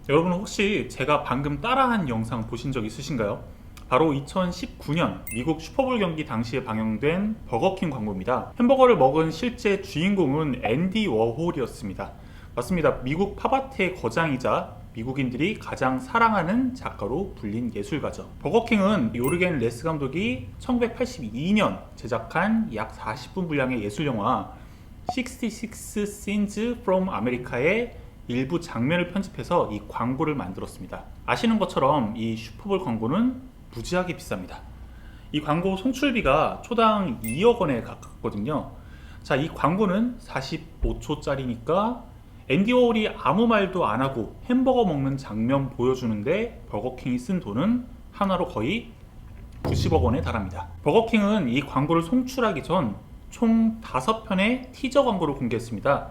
여러분 혹시 제가 방금 따라한 영상 보신 적 있으신가요? 바로 2019년 미국 슈퍼볼 경기 당시에 방영된 버거킹 광고입니다. 햄버거를 먹은 실제 주인공은 앤디 워홀이었습니다. 맞습니다. 미국 팝아트의 거장이자 미국인들이 가장 사랑하는 작가로 불린 예술가죠. 버거킹은 요르겐 레스 감독이 1982년 제작한 약 40분 분량의 예술영화 66 Scenes from America의 일부 장면을 편집해서 이 광고를 만들었습니다. 아시는 것처럼 이 슈퍼볼 광고는 무지하게 비쌉니다. 이 광고 송출비가 초당 2억 원에 가깝거든요. 자, 이 광고는 45초짜리니까 앤디 워홀이 아무 말도 안 하고 햄버거 먹는 장면 보여주는데 버거킹이 쓴 돈은 하나로 거의 90억 원에 달합니다. 버거킹은 이 광고를 송출하기 전 총 5편의 티저 광고를 공개했습니다.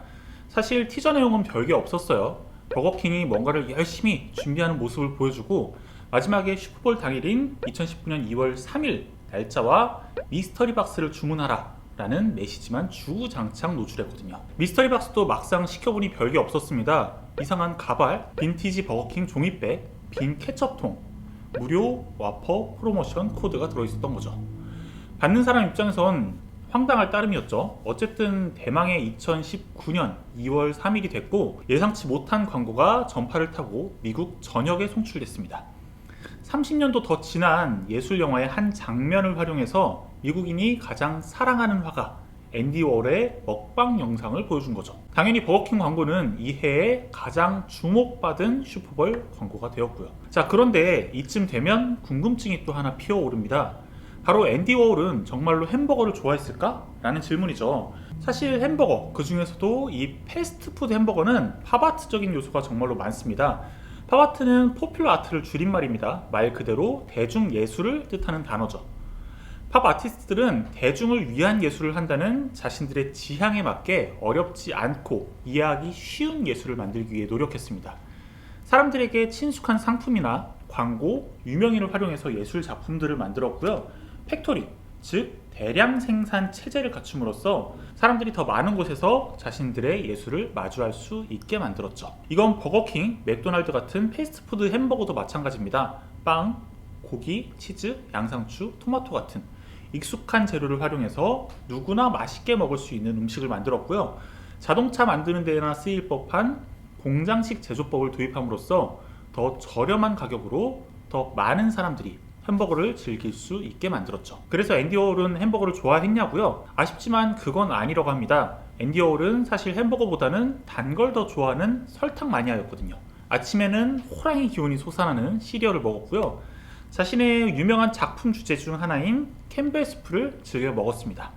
사실 티저 내용은 별게 없었어요. 버거킹이 뭔가를 열심히 준비하는 모습을 보여주고 마지막에 슈퍼볼 당일인 2019년 2월 3일 날짜와 미스터리 박스를 주문하라 라는 메시지만 주구장창 노출했거든요. 미스터리 박스도 막상 시켜보니 별게 없었습니다. 이상한 가발, 빈티지 버거킹 종이백, 빈 케첩통, 무료 와퍼 프로모션 코드가 들어있었던 거죠. 받는 사람 입장에선 황당할 따름이었죠. 어쨌든 대망의 2019년 2월 3일이 됐고 예상치 못한 광고가 전파를 타고 미국 전역에 송출됐습니다. 30년도 더 지난 예술 영화의 한 장면을 활용해서 미국인이 가장 사랑하는 화가 앤디 워홀의 먹방 영상을 보여준 거죠. 당연히 버거킹 광고는 이 해에 가장 주목받은 슈퍼볼 광고가 되었고요. 자, 그런데 이쯤 되면 궁금증이 또 하나 피어오릅니다. 바로 앤디 워홀은 정말로 햄버거를 좋아했을까? 라는 질문이죠. 사실 햄버거, 그 중에서도 이 패스트푸드 햄버거는 팝아트적인 요소가 정말로 많습니다. 팝아트는 포퓰러 아트를 줄임말입니다. 말 그대로 대중예술을 뜻하는 단어죠. 팝 아티스트들은 대중을 위한 예술을 한다는 자신들의 지향에 맞게 어렵지 않고 이해하기 쉬운 예술을 만들기 위해 노력했습니다. 사람들에게 친숙한 상품이나 광고, 유명인을 활용해서 예술 작품들을 만들었고요. 팩토리, 즉 대량 생산 체제를 갖춤으로써 사람들이 더 많은 곳에서 자신들의 예술을 마주할 수 있게 만들었죠. 이건 버거킹, 맥도날드 같은 패스트푸드 햄버거도 마찬가지입니다. 빵, 고기, 치즈, 양상추, 토마토 같은 익숙한 재료를 활용해서 누구나 맛있게 먹을 수 있는 음식을 만들었고요. 자동차 만드는 데나 쓰일 법한 공장식 제조법을 도입함으로써 더 저렴한 가격으로 더 많은 사람들이 햄버거를 즐길 수 있게 만들었죠. 그래서 앤디 워홀은 햄버거를 좋아했냐고요? 아쉽지만 그건 아니라고 합니다. 앤디 워홀은 사실 햄버거보다는 단 걸 더 좋아하는 설탕 마니아였거든요. 아침에는 호랑이 기운이 솟아나는 시리얼을 먹었고요. 자신의 유명한 작품 주제 중 하나인 캠벨스프를 즐겨 먹었습니다.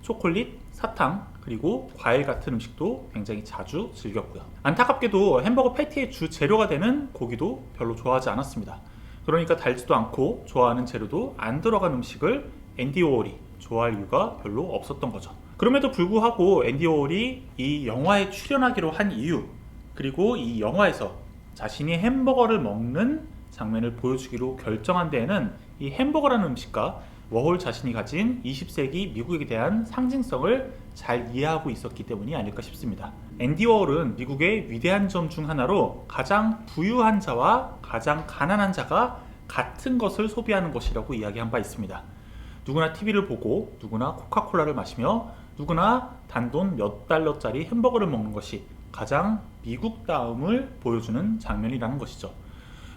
초콜릿, 사탕, 그리고 과일 같은 음식도 굉장히 자주 즐겼고요. 안타깝게도 햄버거 패티의 주 재료가 되는 고기도 별로 좋아하지 않았습니다. 그러니까 달지도 않고 좋아하는 재료도 안 들어간 음식을 앤디 워홀이 좋아할 이유가 별로 없었던 거죠. 그럼에도 불구하고 앤디 워홀이 이 영화에 출연하기로 한 이유, 그리고 이 영화에서 자신이 햄버거를 먹는 장면을 보여주기로 결정한 데에는 이 햄버거라는 음식과 워홀 자신이 가진 20세기 미국에 대한 상징성을 잘 이해하고 있었기 때문이 아닐까 싶습니다. 앤디 워홀은 미국의 위대한 점 중 하나로 가장 부유한 자와 가장 가난한 자가 같은 것을 소비하는 것이라고 이야기한 바 있습니다. 누구나 TV를 보고 누구나 코카콜라를 마시며 누구나 단돈 몇 달러짜리 햄버거를 먹는 것이 가장 미국다움을 보여주는 장면이라는 것이죠.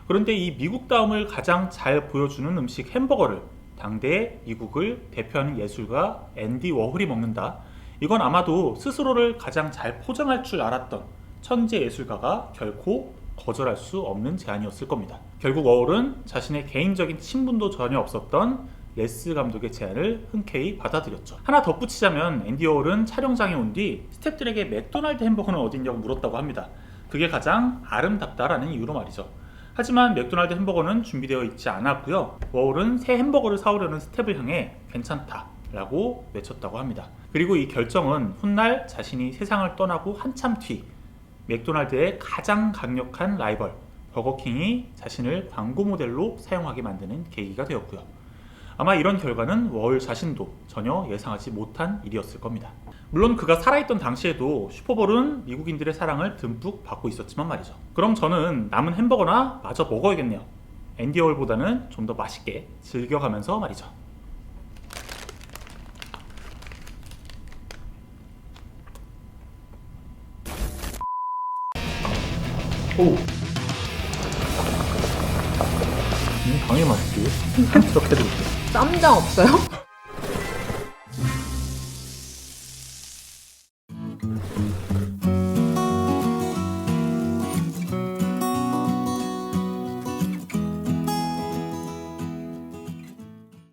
그런데 이 미국다움을 가장 잘 보여주는 음식 햄버거를 당대의 미국을 대표하는 예술가 앤디 워홀이 먹는다. 이건 아마도 스스로를 가장 잘 포장할 줄 알았던 천재 예술가가 결코 거절할 수 없는 제안이었을 겁니다. 결국 워홀은 자신의 개인적인 친분도 전혀 없었던 레스 감독의 제안을 흔쾌히 받아들였죠. 하나 덧붙이자면 앤디 워홀은 촬영장에 온 뒤 스태프들에게 맥도날드 햄버거는 어딨냐고 물었다고 합니다. 그게 가장 아름답다라는 이유로 말이죠. 하지만 맥도날드 햄버거는 준비되어 있지 않았고요. 워홀은 새 햄버거를 사오려는 스텝을 향해 괜찮다라고 외쳤다고 합니다. 그리고 이 결정은 훗날 자신이 세상을 떠나고 한참 뒤 맥도날드의 가장 강력한 라이벌 버거킹이 자신을 광고 모델로 사용하게 만드는 계기가 되었고요. 아마 이런 결과는 워홀 자신도 전혀 예상하지 못한 일이었을 겁니다. 물론 그가 살아있던 당시에도 슈퍼볼은 미국인들의 사랑을 듬뿍 받고 있었지만 말이죠. 그럼 저는 남은 햄버거나 마저 먹어야겠네요. 앤디 워홀보다는 좀 더 맛있게 즐겨가면서 말이죠. 오. 당연히 맛있지. 한 트럭 해드릴게요. 쌈장 없어요?